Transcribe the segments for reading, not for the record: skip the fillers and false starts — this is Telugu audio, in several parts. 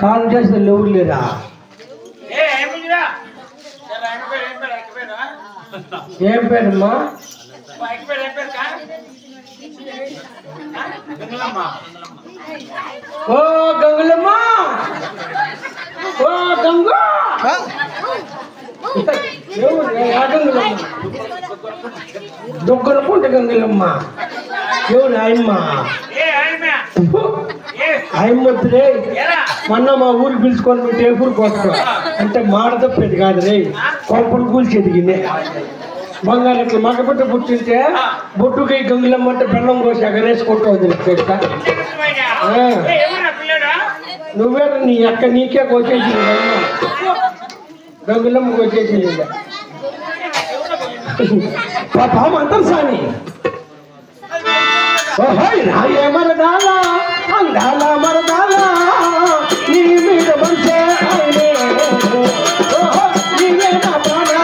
కాల్ చేసిన ఎవరు లేరా? ఏం పేరమ్మా? ఓ గంగులమ్మ, ఓ గంగు, దుఃఖనుకుంటే గంగులమ్మ ఎవరు? ఆయమ్మ ఆయమ్మొద్దురే. మొన్న మా ఊరు పిలుచుకొని టేపులు కొట్టడం అంటే మాట తప్పేది కాదు రే, కొంపలు కూల్చేదిగింది. బంగారు మగబిడ్డ పుట్టింటే బొట్టుకై గంగులమ్మ అంటే బెల్లం కోసి ఎగరేసుకుంటుంది. నువ్వే నీ అక్క నీకే కోసేసి గంగులమ్మకి వచ్చేసి పాపం అంటారు సాని. రాయే మరదాలా అందాల మరదాలా నీ మీద మంచే నీవే నా బాగా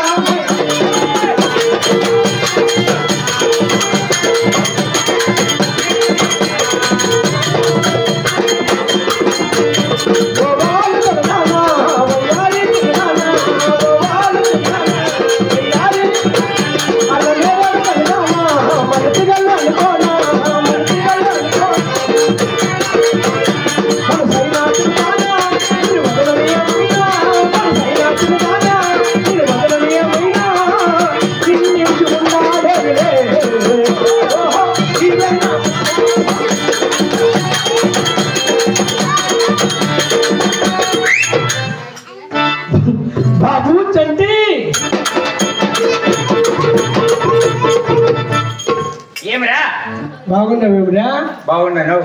బాబు చంటి ఏమిరా? బాగున్నావేమిరా? బాగున్నాను.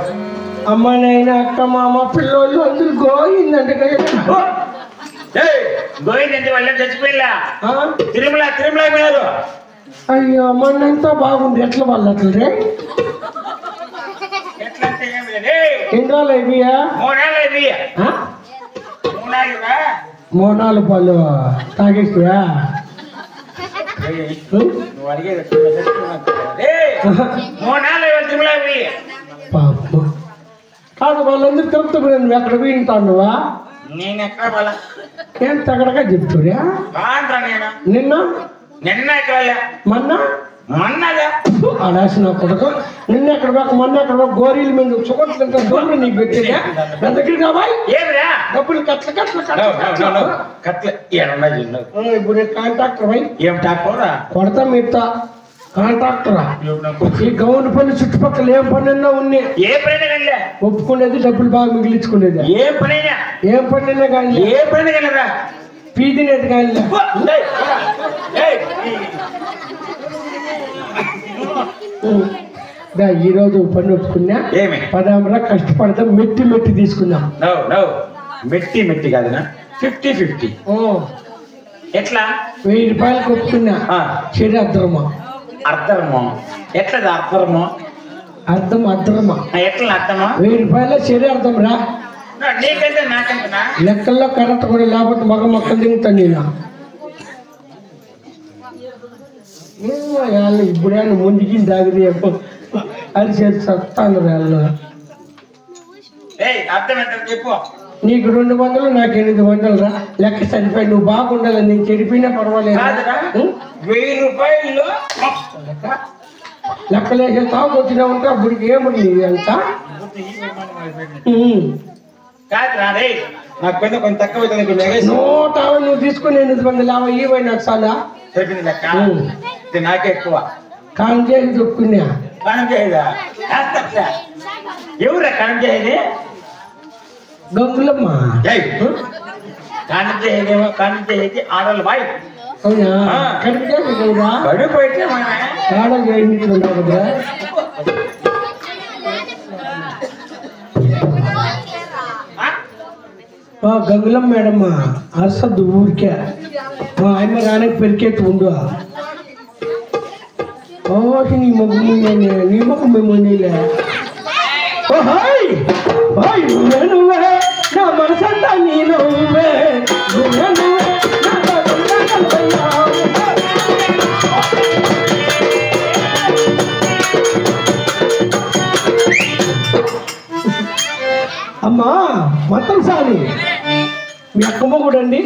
అమ్మ నైనా అక్క మామ పిల్లోళ్ళు అందరూ గోయిందంటే గోయిందంటే వాళ్ళని చచ్చిపోయిలా తిరుమల తిరుమల పోయారు. అయ్యో మొన్నంతా బాగుంది. ఎట్లా వాళ్ళు అట్లా రే? ఎట్లా అంటే ఎన్ని రోజులు అయిపోయా? 3 నెలలు అయిపోయా. 3 నెలలురా? 3 పాలు తాగేస్తువా? నువ్వు అడిగేది 3 నెలలు తిరుమల పోయి పాప కాదు. వాళ్ళందరూ తిరుగుతుంది. నువ్వు ఎక్కడ వీణుతానువా? నేను ఎక్కడ వాళ్ళ ఏం తగడగా చెప్తురా? నేను నిన్న నిన్న ఎక్కడ మొన్న మొన్నగా అడాసిన కొడుకు నిన్న ఎక్కడ పోక మొన్న ఎక్కడ పోక గోరీల మీద చుకొట్లు తింటా డబ్బులు నీకు పెట్టేదా? నా దగ్గర కావాలి ఏమిరా? డబ్బులు కట్ల కట్ల కట్ల ఇప్పుడు కాంట్రాక్టర్ పోయి ఏం టాక్టరా కొడతా మిగతా కాంట్రాక్టరా? ఈ గౌన్ పని చుట్టుపక్కల ఏం పనైనా ఉన్నాయి. ఏ పని ఒప్పుకునేది డబ్బులు బాగా మిగిలించుకునేది. ఏ పనైనా ఏం పనైనా కానీ ఏ పని కలరా పీదినేది కానీ ఈ రోజు పని ఒప్పుకున్నా. ఏమి 10 కష్టపడతాం. మెట్టి మెట్టి తీసుకుందాం. మెట్టి మెట్టి కాదునా 50-50. ఎట్లా? 1000 రూపాయలకు ఒప్పుకున్నా. చెడు అర్ధమా? అర్థమో ఎట్లా? అర్థమో అర్థం అర్ధమా? ఎట్లా అర్థమా? 1000 రూపాయల చెడు అర్థం రా. నీకంటే నాకంటనా లెక్కల్లో కరెక్ట్ కూడా లేకపోతే మగ మొక్కలు తింటాను నేను. ఇప్పుడే ముందుకి దాగిరి అది చేసి చెప్తాను వాళ్ళు. అర్థం ఎంత చెప్పు. నీకు 200 నాకు 800 రా. లెక్క సరిపోయి నువ్వు బాగుండాలి. నేను చెడిపోయినా పర్వాలేదు. 1000 రూపాయలు లెక్కలేసే తాగు వచ్చినా ఉంటే అప్పటికి ఏముంది అంతా కాదురా రే. నాకు కొంచెం కొంచెం తక్కువ 150 నువ్వు తీసుకుని 800 లాభ ఇవై నాకు చాలా చెప్పింది లెక్క. నాకే ఎక్కువ కాలం చేసి చెప్పుకున్నా. కాలం చేయదా? ఎవరా కాలం చేయది? గంగులమ్మ. కాలం చేయదేమో. కాలం చేయది ఆడలు బాయ్. అవునా? కడుపు చేసి కదా కడుపు అయితే కాడం చేయించుకున్నావు కదా. గంగులమ్మ మేడమ్మ అరసద్దు ఊరికే ఆయమ్మ రానికి పెరికేట్టు ఉండు. నీ మొక్క మేము నీలే. నువ్వే నువ్వే నా మనసంతా నీ నువ్వే. నువ్వే నువ్వే అమ్మా మొత్తం సాలి మీ అక్కమ్మ కూడా అండి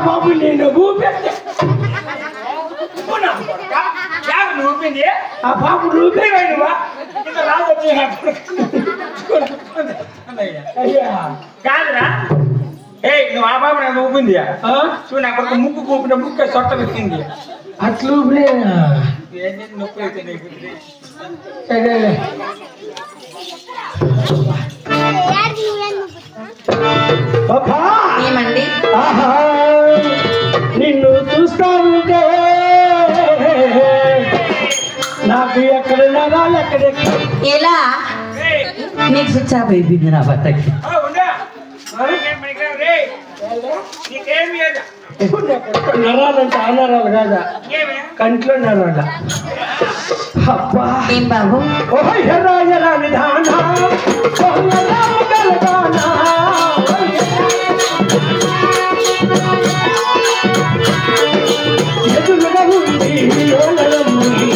బాబు నేను ఆ బాబు రూపే కాదురా నువ్వు ఆ బాబు నాకు ఊపింది చూడు నాకు ఒక ముక్కు కూపిన ముక్క సొట్ట పెట్టింది అట్లా ఊపినే నొప్పి అవుతుంది సరే ఏమండి ఆహా నిన్ను చూస్తా ఉంటే నాకు ఎక్కడ నరాలు ఎక్కడెక్కడ ఎలా నీకు స్విచ్ ఆఫ్ అయిపోయింది నా భర్తకి నరాలంటే ఆ నరాలు కాదా కంట్లో నరాల అబ్బా ఏం బాబు ఓహో ఎర్రా ఎర్రా నిధానా ఎదురుగా ఉంది ఓలరమ్ముడి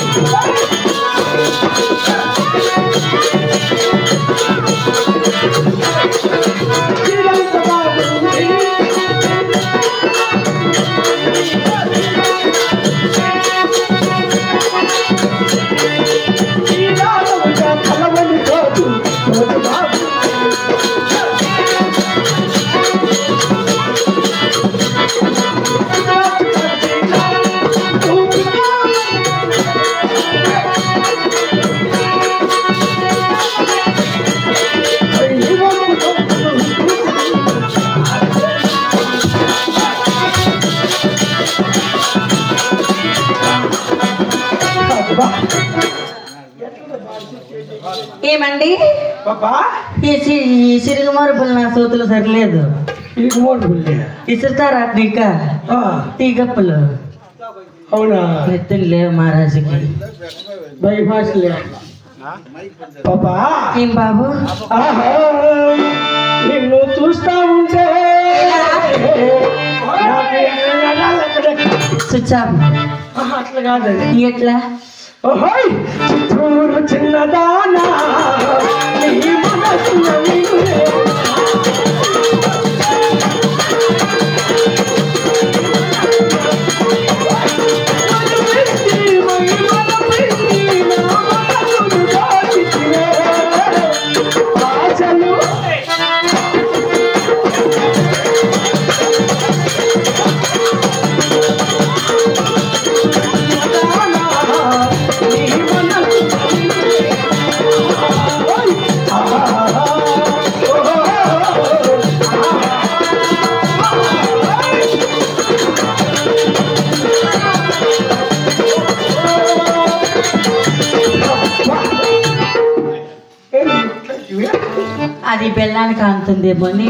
ఏమండి పాపా ఈ సిరుగు మరుపులు నా సోతులు సరిలేదు ఇది మోడుకుంటే ఇసురుతారా ఇంకా తీగప్పులు అవునా నెత్తులు లేవు మహారాజుకి బైపాస్లే పాపా ఏం బాబు ఆహా నిన్ను చూస్తా ఉంటే నాకు ఎక్కడ నరాలు ఎక్కడెక్కడ స్విచ్ ఆఫ్ అట్లా కాదండి ఎట్లా ఓహోయ్ చిత్తూరు చిన్నదానా నీ మనసున నీవే. ఆశలు అది బెల్లానికి అంతుందేమో అని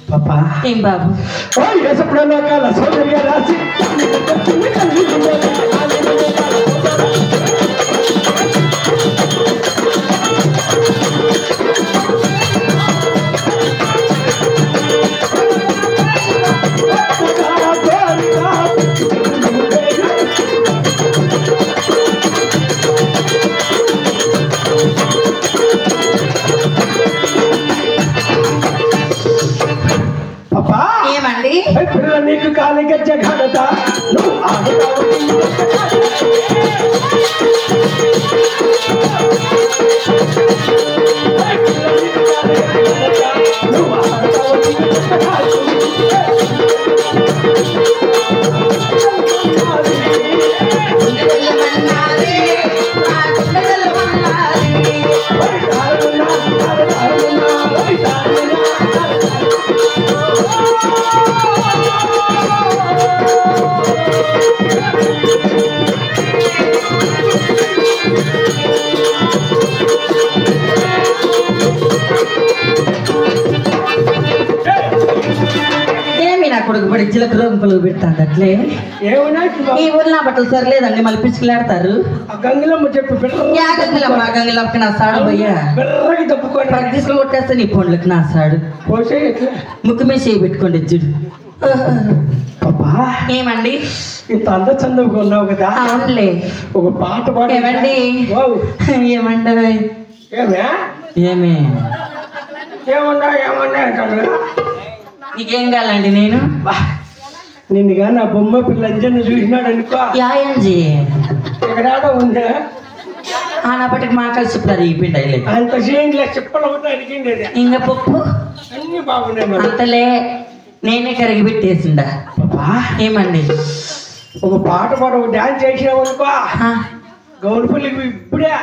పాపా ఏం బాబు ఓ యేసప్పుడన్నా కాల సోదరిగా రాసి చిలక రొంపలు పెడతాను అట్లే ఏమన్నా ఈ ఊర్లో నా బట్టలు సరిలేదండి మళ్ళీ పిచ్చుకులాడతారు ఆ గంగిలమ్మ చెప్పి యా గంగిలమ్మ గంగిలమ్మకి నా సాడు పోయా బెర్రకి తప్పుకోండి పది తీసుకుని కొట్టేస్తే నీ పండ్లకు నా సాడు పోసే ఎట్లా ముక్కు మీద చేయి పెట్టుకోండి చూడు పాపా ఏమండి ఇంత అంద చందవుగా ఉన్నావు కదా అవునులే ఒక పాట పాడు ఏమండి ఏమండి ఏమే ఏమే ఏమన్నా ఏమన్నా అంటాడు నీకేం కావాలండి నేను నిన్ను కానీ ఆ బొమ్మ పిల్ల అంజన్ని చూసినాడు అనుకో యాయంజీ ఇక్కడ ఉందా ఆనప్పటికి మా కలిసి ఇప్పుడు అది అయిపోయింది అంత చేయండిలే చెప్పలు అవుతా అడిగింది ఇంకా పప్పు అన్ని బాగున్నాయి మరి అంతలే నేనే కరిగి పెట్టేసిండా పాపా ఏమండి ఒక పాట పాడు ఒక డాన్స్ చేసినావు అనుకో గౌరపల్లికి ఇప్పుడే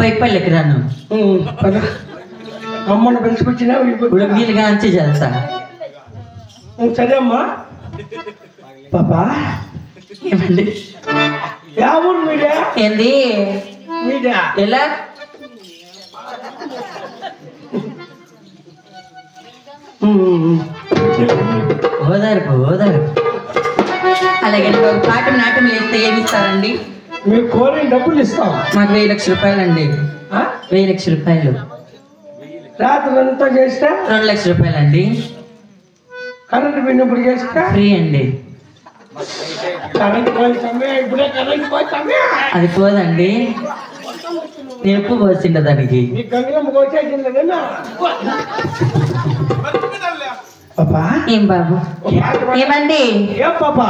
బయపల్లికి రాను అమ్మను పిలుచుకొచ్చినావు ఇప్పుడు వీలుగా అంచి చేస్తా సరే అమ్మా పాపా ఏమండి యా ఊరు మీదే ఏంది మీదే ఎలా ఓదారుకు ఓదారుకు అలాగే ఒక పాట నాట్యం వేస్తే ఏమి ఇస్తారండి మీరు కోరిన డబ్బులు ఇస్తాం మాకు 1,00,000 రూపాయలండి 1,00,000 రూపాయలు రాత్రి అంతా చేస్తే 2,00,000 రూపాయలండి కరెంట్ బిల్ ఇప్పుడు చేస్తే ఫ్రీ అండి కరెంట్ పోతామే ఇప్పుడే కరెంట్ పోతామే అది పోదండి నేను ఎప్పుడు పోసిండ దానికి నీ గంగలమ్మ వచ్చేసిందా పాపా ఏం బాబు ఏమండి ఏం పాపా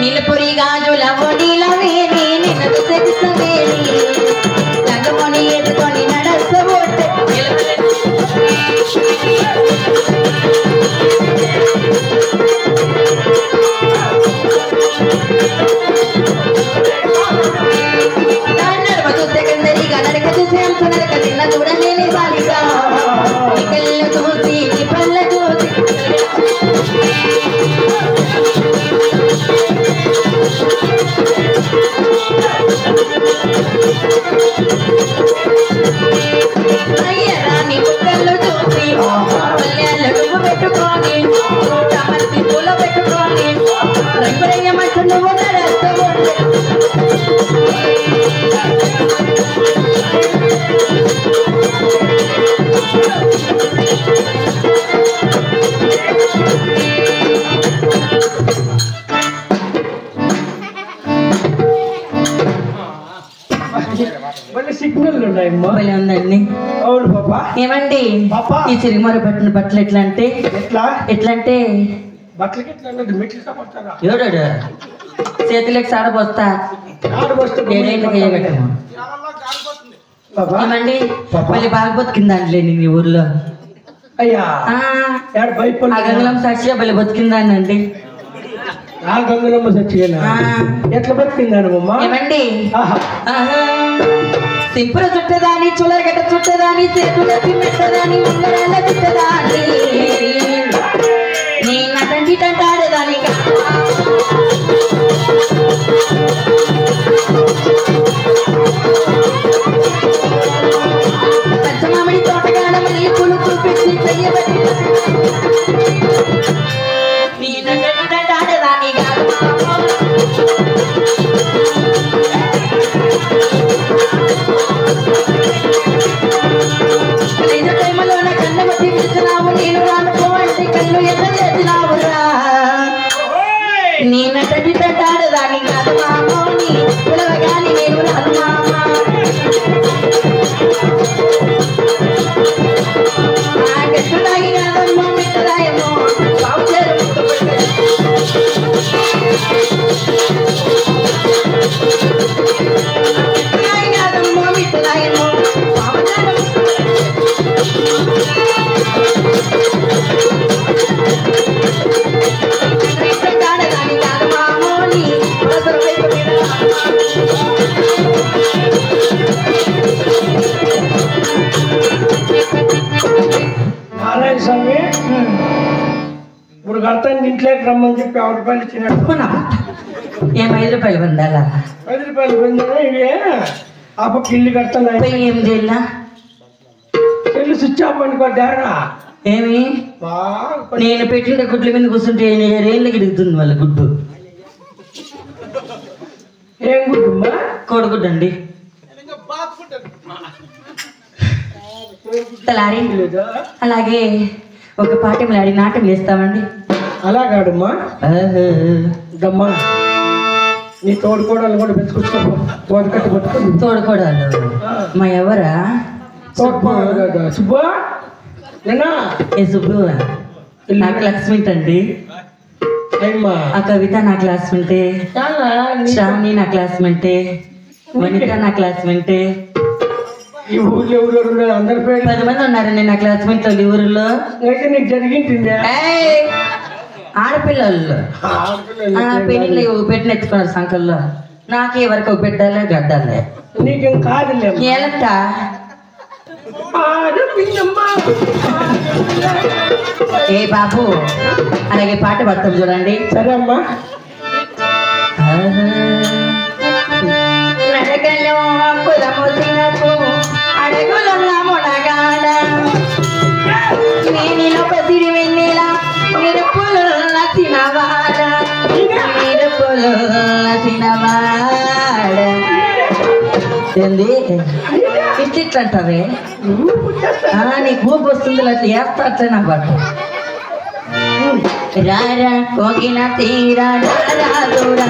నీలపురి గాజుల నీల వేణి నిన్నదు తెగిసవేణి లంగమొని ఎత్తుకొని నడసబోతే నడవ చూస్తే కందరిగా నడక చూసే అంత నడక తిన్న చూడలేని బాలిక కళ్ళ చూసి పళ్ళ చూసి అయ్యరాని పుట్టలు చూసి పల్లెలు నువ్వు పెట్టుకొని చామంతి పూల పెట్టుకొని రంగురయ్యమంట నువ్వు నడస్తూ సిగ్నల్ ఉన్నాయమ్మా ఉందండి అవును పాపా ఏమండి పాపా ఈ చిరిమర పట్టిన బట్టలు ఎట్లా అంటే ఎట్లా అంటే బట్టలకి ఎట్లా అన్నది మెట్లుగా పడతారా ఎవడాడు చేతులకు సాడబోస్తా ఏడైనా పాపా ఏమండి మళ్ళీ బాగా బతికిందండి నీ ఊర్లో అయ్యా ఆ గంగలం సాక్షిగా మళ్ళీ బతికిందానండి ఆ గంగలమ్మ సచ్చిగా ఎట్లా బతికిందానమ్మా ఏమండి సింపుల చుట్టదాని చులగడ్డ చుట్టదాని చేతుల తిమ్మెట్టదాని ఉంగరాల చుట్టదాని నీ నటంటి తంటాడదాని పంచమామిడి తోటగాడమ నీ పులు చూపించి చెయ్యబట్టి నీ నటంటి తంటాడదాని ప్రేమలోన కన్నమతి పిలిచినావు నేను రానుకో అంటే కన్ను ఎట్లా చేసినావురా నీ నటటి పెట్టాడు దాని కాదు మామోని పిలవగాని నేను రాను మామ గట్టు తాగి కాదమ్మో మిట్టదాయమో బాబు చేరు కాదమ్మో మిట్టదాయమో బాబు చేరు నారాయణ స్వామి ఇప్పుడు కడతాను ఇంట్లోకి రమ్మని చెప్పి 10 రూపాయలు ఇచ్చినట్టు ఏం 5 రూపాయలు పొందాలా 10 రూపాయలు పొందినా ఇవి ఆ పక్క ఇల్లు కడతాను ఏం చేయాలా ఇల్లు స్విచ్ ఆఫ్ అనుకో డారా ఏమి బాగా నేను పెట్టిన గుడ్ల మీద కూర్చుంటే ఏళ్ళకి దిగుతుంది వాళ్ళ గుడ్డు. ఏం గుడ్డమ్మా? కోడిగుడ్డు అండి. తలారి అలాగే ఒక పాఠంలాడి నాటం వేస్తామండి. అలాగాడమ్మా. దమ్మా నీ తోడుకోవడాలు కూడా పెంచుకొచ్చుకో. తోడుకట్టు పట్టుకుని తోడుకోడాలు మా ఎవరా తోడుకోవడం సుబ్బా నేనా? ఏ సుబ్బు నా క్లాస్మేట్ అండి. ఏమ్మా? ఆ కవిత నా క్లాస్మేటే, శ్రావణి నా క్లాస్మేటే, వనిత నా క్లాస్మేటే. ఈ ఊర్లో ఎవరెవరు ఉన్నారు? అందరి పేరు 10 మంది ఉన్నారండి నా క్లాస్మేట్ వాళ్ళు. ఈ ఊరిలో అయితే నీకు జరిగింది ఆడపిల్లలు పెళ్లి పెట్టిన ఎత్తుకున్నారు సంకల్లో. నాకే వరకు ఒక బిడ్డలే గడ్డలే. నీకేం కాదులే. ఏలంట ఏ బాబు అలాగే పాట పడతాం చూడండి. సరే అమ్మా. నడగలో కులము తినకు అడగులున్న మునగాడ నేనిలో పసిడి వెన్నెల నిరుపులున్న తినవాడ నిరుపులున్న తినవాడ. ఏంది ఇట్లా అంటావే? నీకు ఊపు వస్తుంది అట్లా వేస్తా అట్లా నా పాట. రారా కోగిన తీరా రాదురా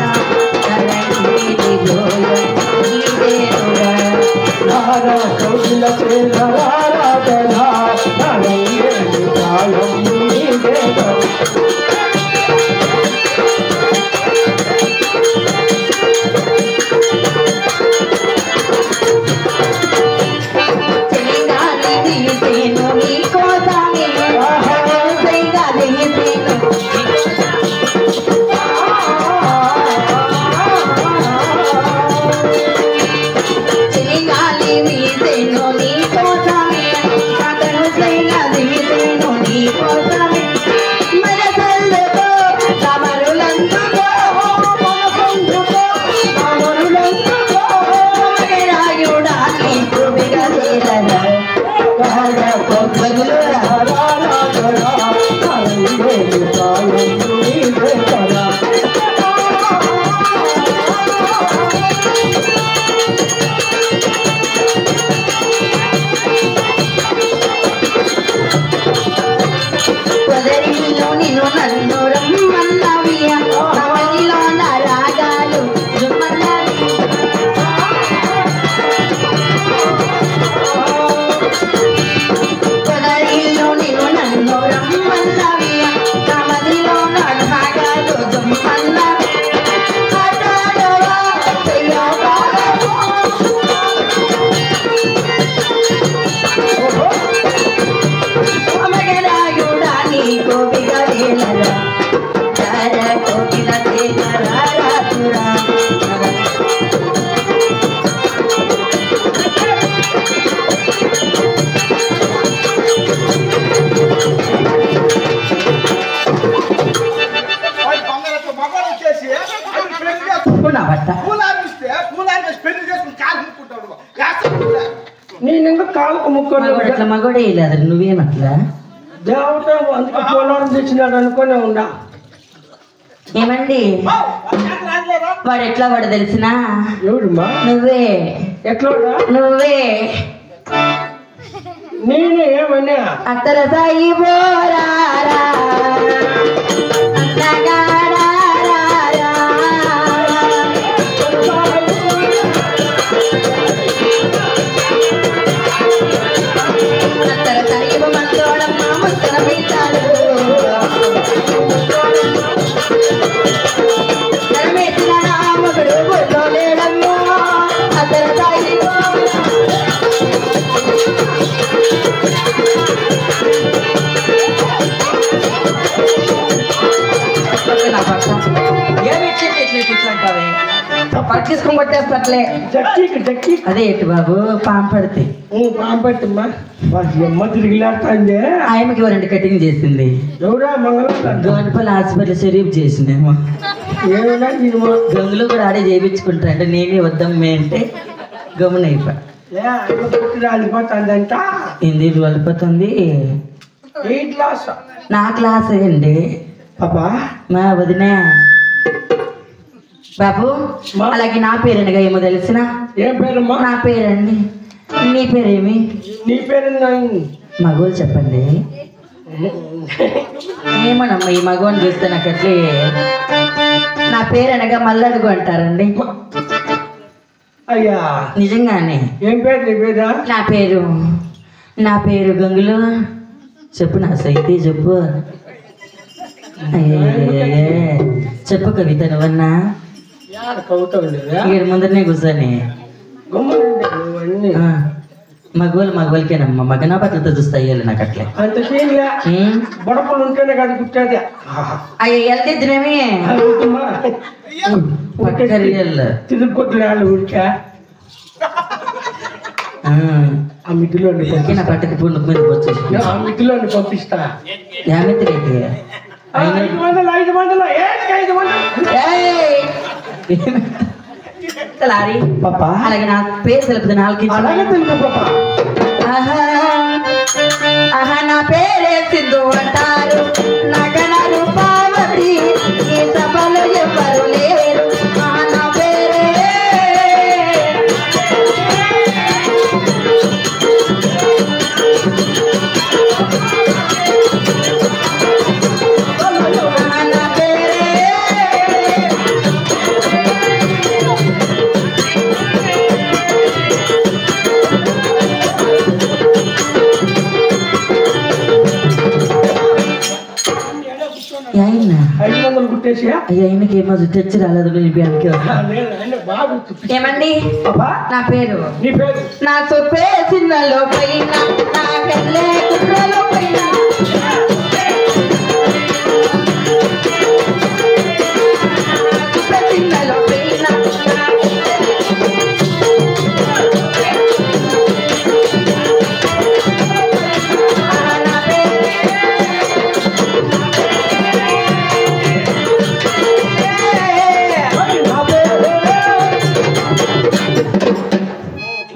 నేను కాలుకు ముక్కలు మగోడే లేదు. నువ్వేమట్లా దేవత అందుకే పోలవరం తెచ్చినాడు అనుకునే ఉండా. ఏమండి వాడు ఎట్లా వాడు తెలిసినా? ఎవడమ్మా? నువ్వే. ఎట్లా నువ్వే. నేనే ఏమన్నా? అత్తల సాయి బోరారా పట్టించుకొని కొట్టేస్తట్లే. జక్కి అదే ఎట్టు బాబు పాంపడితే పాంపడుతుమ్మా. అమ్మ తిరిగిలాడుతుంది. ఆయనకి 2 కటింగ్ చేసింది. ఎవరా? మంగళవారం గవర్నపల్లి హాస్పిటల్ షరీఫ్ చేసిందేమో. ఏమైనా గంగులు కూడా ఆడే చేయించుకుంటారంటే నేనే వద్దమ్మే అంటే గమన అయిపోయి రాలిపోతుందంట. ఏంది వెళ్ళిపోతుంది? ఏ క్లాస్ నా క్లాస్ అండి పాపా మా వదిన బాబు. అలాగే నా పేరనగా ఏమో తెలిసిన? ఏం పేరమ్మా? నా పేరండి. నీ పేరేమి? నీ పేరు మగోళ్ళు చెప్పండి. ఏమోనమ్మా ఈ మగవాన్ని చూస్తే నాకు అట్లే. నా పేరనగా మల్లడుగు అంటారండి. అయ్యా నిజంగానే. ఏం పేరు నీ పేరా? నా పేరు గంగులు. చెప్పు నా సైతే చెప్పు. అయ్యే చెప్పు కవిత నువ్వన్నా. కవిత ఉండేదా? ఇక్కడ ముందరనే కూర్చొని మగవాళ్ళకేనమ్మా మగనా పట్లతో చూస్తా అయ్యాలి నాకు అట్లే. అంత సీన్లే బొడపలు ఉంటేనే కదా గుర్తాది. అయ్యో వెళ్తేనేమి తిరుగుకొట్లు ఊరికా ఆ మిద్దులో నా పట్టకి పూర్ణ మీద వచ్చేసి ఆ మిద్దులో పంపిస్తా. యామిత్రికి 500 లారీ పాపా. అలాగే నా పేరు తెలుపుతుంది నాలుగు. అలాగే తెలుపు పాపా. ఆహా నా పేరే సింధు అంటారు. నగన రూపావతి ఈ సభలో ఎవరు లేరు. నా పేరే ఆయన 500 కుట్టేసి ఆయనకి ఏమో తెచ్చి రాలేదు బ్యాంక్కి. బాగా ఏమండి నా పేరు? నీ పేరు? నా సొప్పే చిన్నలో పైన నా కళ్ళే కుట్రలో పైన చిన్నలో పైన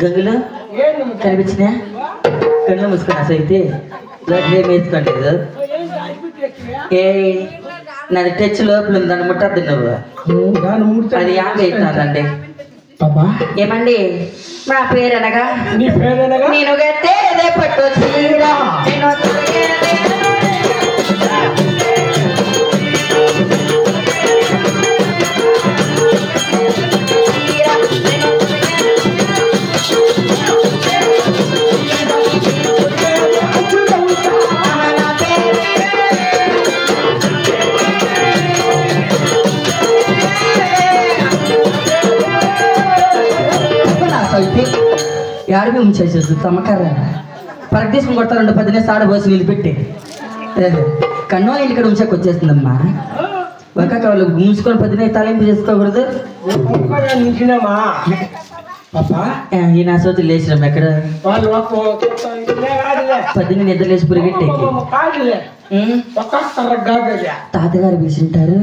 గంగులో కనిపించినా కళ్ళు మూసుకున్నా అయితే ఏం వేసుకోలేదు. ఏ నాది టచ్ లోపల ఉందని ముట్టద్దు నువ్వు. అది యాభై అవుతుందండి. ఏమండి నా పేరనగా? నీ పేరనగా? నేను గట్టేదే పట్టు చీర నేను యాడికి ఉంచేసేది తమ్మకర్ర పరగ తీసుకుని కొడతారండి 10 సాడ పోసి నీళ్ళు పెట్టి కన్నోళ్ళు ఇంటికి ఉంచాక వచ్చేస్తుందమ్మా. ఒక వాళ్ళు ముంచుకొని 10 తలింపు చేసుకోకూడదు. ఈ నా సోతులు లేచినాం ఎక్కడ 10 నిద్ర లేచి పురిగెట్టే తాతగారు పిలిచింటారు.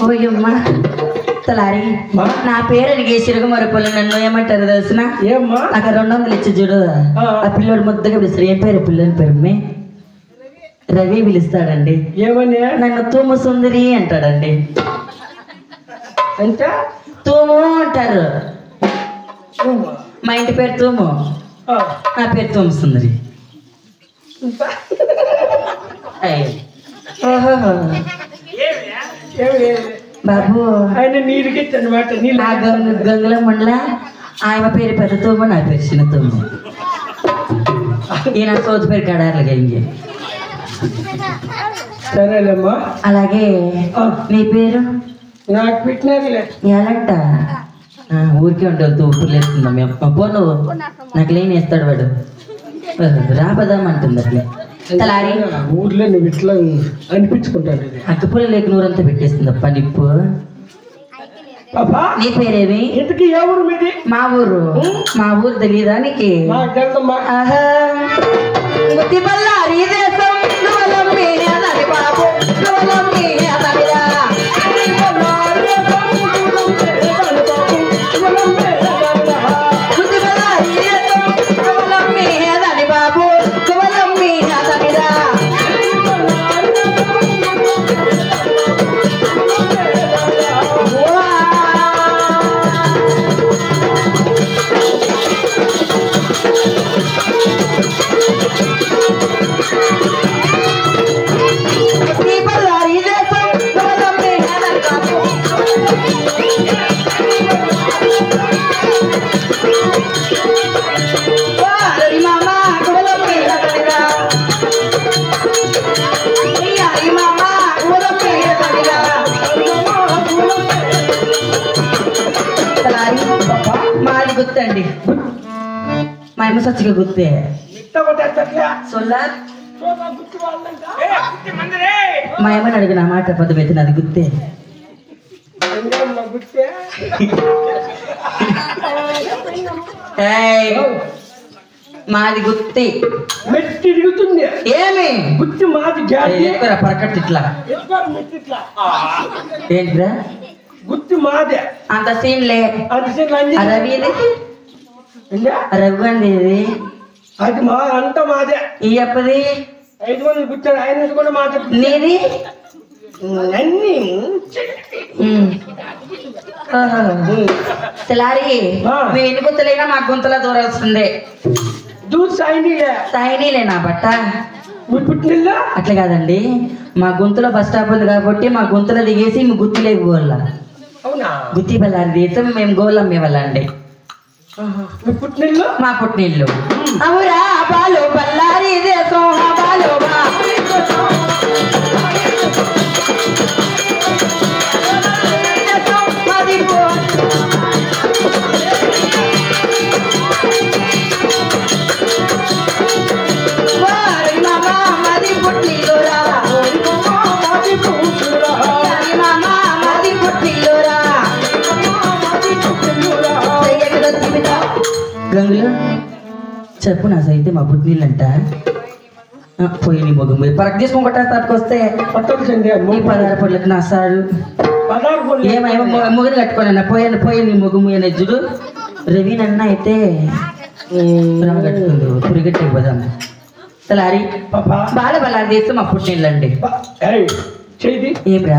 ఓయమ్మా తలారి నా పేరు అడిగేసిరుగు మరొకళ్ళు నన్ను ఏమంటారు తెలిసిన? నాకు 200 ఇచ్చి చూడు. ఆ పిల్లోడు ముద్దగా పిలుస్తారు. ఏం పేరు పిల్లని పేరు? రవి పిలుస్తాడండి. ఏమని? నన్ను తూము సుందరి అంటాడండి. అంటే తూము అంటారు. మా ఇంటి పేరు తూము, నా పేరు తూము సుందరి. బాబు ఆయన నీరుకెత్తనమాట. గంగుల మండల ఆయన పేరు పెద్ద తూము, నా పేరు చిన్న తూము. ఈయన సోజు పేరు కడారులుగా ఇంకే. సరేలేమ్మా. అలాగే నీ పేరు? నాకు పెట్టినారులే. ఎలాంట ఊరికే ఉంటే వెళ్తూ ఊపిరి లేస్తుందా మేము పోను నాకు లేని వేస్తాడు వాడు. రాబదామంటుంది అట్లే. ఊర్లో నువ్వు ఇట్లా అనిపించుకుంటాను. అక్కపుల లేక నూరంతా పెట్టేస్తుందప్ప నిప్పు. నీ పేరేమి? ఇంతకీ ఏ ఊరు మీది? మా ఊరు. మా ఊరు తెలియదా నీకు? బళ్ళారి దేశం బాబు బళ్ళారి దేశం మాయమ సచ్చిగా గుర్తే సొల్లార్ మాయమని అడిగిన మాట పదమైతే నాది గుర్తే మాది గుత్తి తిరుగుతుంది ఏమి గుత్తి మాది పరకట్టు ఇట్లా ఏంటిరా గుత్తి మాదే అంత సీన్లే రవి రవి అండి ఇది అది మా అంత మాదే ఈ అప్పది 5 మంది కూర్చొని ఆయన కూడా మాట నీది అన్ని తెలారి మేము ఎన్ని గుంతలైనా మాకు గుంతలా దూరాల్సిందే సాయినీలే నా బట్ట అట్లా కాదండి మా గుంతలో బస్ స్టాప్ ఉంది కాబట్టి మా గుంతలో దిగేసి మీ గుత్తిలే గోళ్ళ గుత్తి బల్లారి తీర్థం మేము గోళ్ళం ఇవ్వాలండి మా పుట్టినిల్లు అవురా బాలో బల్లారి దేశం బాలో గంగులు చెప్పు నా సైతే మా పుట్టినీళ్ళంట పోయి నీ మొగ్గు మీరు పరక్ తీసుకొని కొట్టేస్తాకొస్తే నీ 16 పొట్లకు నా సారు ఏమేమో మొగలు కట్టుకోనన్నా పోయి నీ మొగ్గు మీద చూడు రవీనన్న అయితే కట్టుకుందు పురిగట్టి పోదాం తలారి బాల బలారి తీస్తే మా పుట్టినీళ్ళండి ఏమ్రా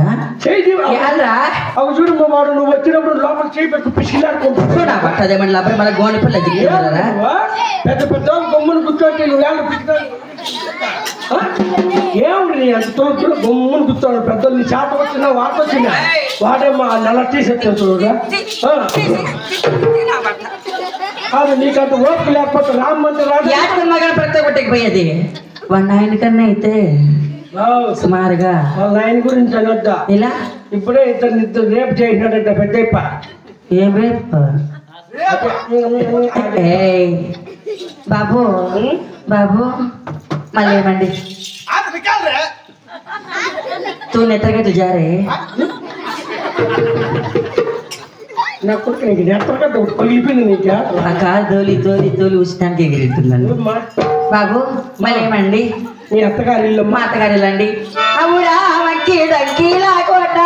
అవి చూడు వాడు నువ్వు వచ్చినప్పుడు లోపల చేయి పెట్టు పిసిలాడుకుంటా అదేమన్నా లోపల మన గోని పిల్ల పెద్ద పెద్ద బొమ్మను కూర్చోండి నువ్వు వేళ పిసిలాడు ఏమిటి నీ అంత తోడు బొమ్మను కూర్చోడు పెద్దలు నీ చేత వచ్చినా వాట వచ్చినా వాడేమో నెల తీసేస్తాను చూడగా కాదు నీకంత ఓపిక లేకపోతే రామ్మంటే ప్రతి ఒక్కటికి పోయేది వాళ్ళ ఆయన కన్నా అయితే సుమారుగా వాళ్ళ ఆయన గురించి అనొద్దా ఇలా ఇప్పుడే ఇద్దరు రేపు చేసినాడంట పెద్ద ఏం రేపు బాబు బాబు మళ్ళీ ఏమండి తూ నెత్తగట్టు జారే నా కొడుకు నీకు నెత్తగట్టు పగిలిపోయింది నీకు ఆ కాలు తోలి తోలి తోలి ఉచితానికి ఎగిరిస్తుందండి బాబు మళ్ళీ ఏమండి మీ అత్తగారి ఇల్లు మా అత్తగారి ఇల్లు అండి అవురా వంకి దంకీలా కోట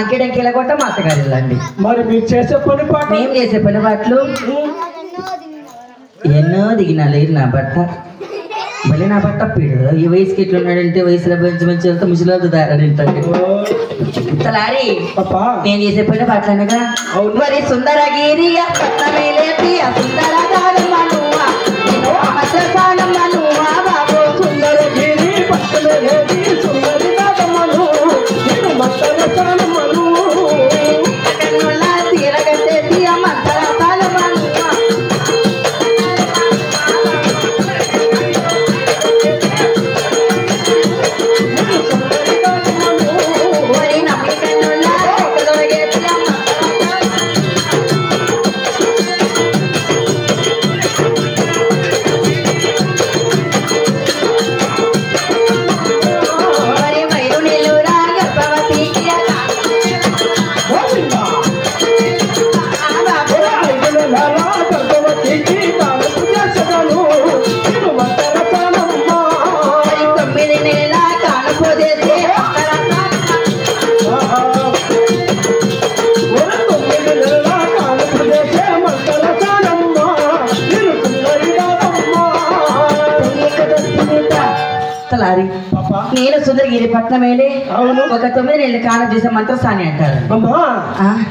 అంకెడంకెల కొట్ట మా అత్తగారి ఇల్లు అండి మరి మీరు చేసే పని పాట మేము చేసే పని పాటలు ఎన్నో దిగినా లేదు నా బట్ట మళ్ళీ నా బట్ట పీడు ఈ వయసుకి ఎట్లా ఉన్నాడంటే వయసులో మంచి మంచి వెళ్తే ముసలి దారాడంటే తలారి నేను చేసే పని పాటలనగా మరి సుందరగిరి సుందర బాబు సుందరగిరి తీరగట్టేసి తలారి నేను సుందరగిరి పట్నమేలే ఒక 9 నెలల కాలం చేసే మంత్రసాని అంటారు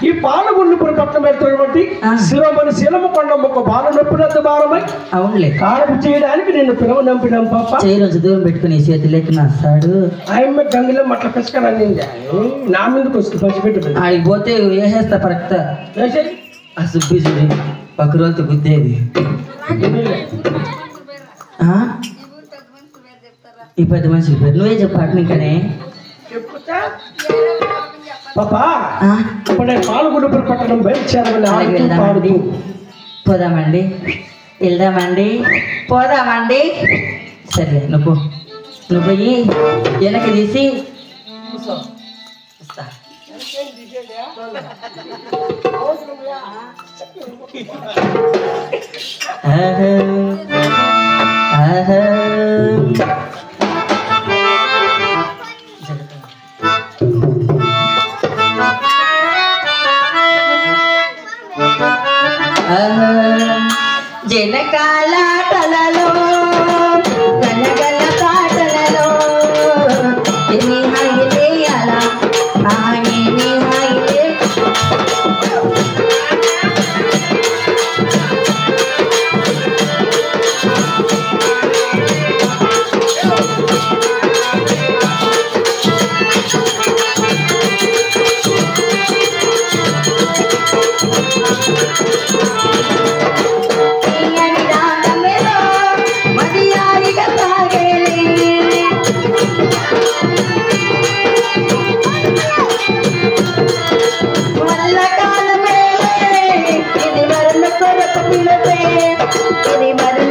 ఈ పాలగుండుపురి పట్నం వెళ్తున్నటువంటి శివమని శిలము కొండమ్మకు బాల నొప్పినంత భారమై అవునులే కాలం చేయడానికి నేను పిలవ నంపినాం పాప చేయి రోజు దూరం పెట్టుకుని చేతులకి నాస్తాడు ఆయమ్మ గంగిలో మట్ల పిసుకరన్నింది నా మీదకి వస్తుంది పంచిపెట్టు ఆడికి పోతే వేసేస్తా పరక్త ఆ సుబ్బి చూడి ఒక రోజు గుద్దేది ఈ 10 మనుషులు పేరు నువ్వే చెప్పాడు నీకనే పాపా ఇప్పుడే పాల్గొండ పట్టణం బయలుదేరాలి. పోదామండి పోదామండి సరే నువ్వు పోయి వెనక్కి తీసి జనకాల కలలో గనగల పాటలలో ఎన్ని హాయిలే అలా ఎన్ని హాయిలే ఇది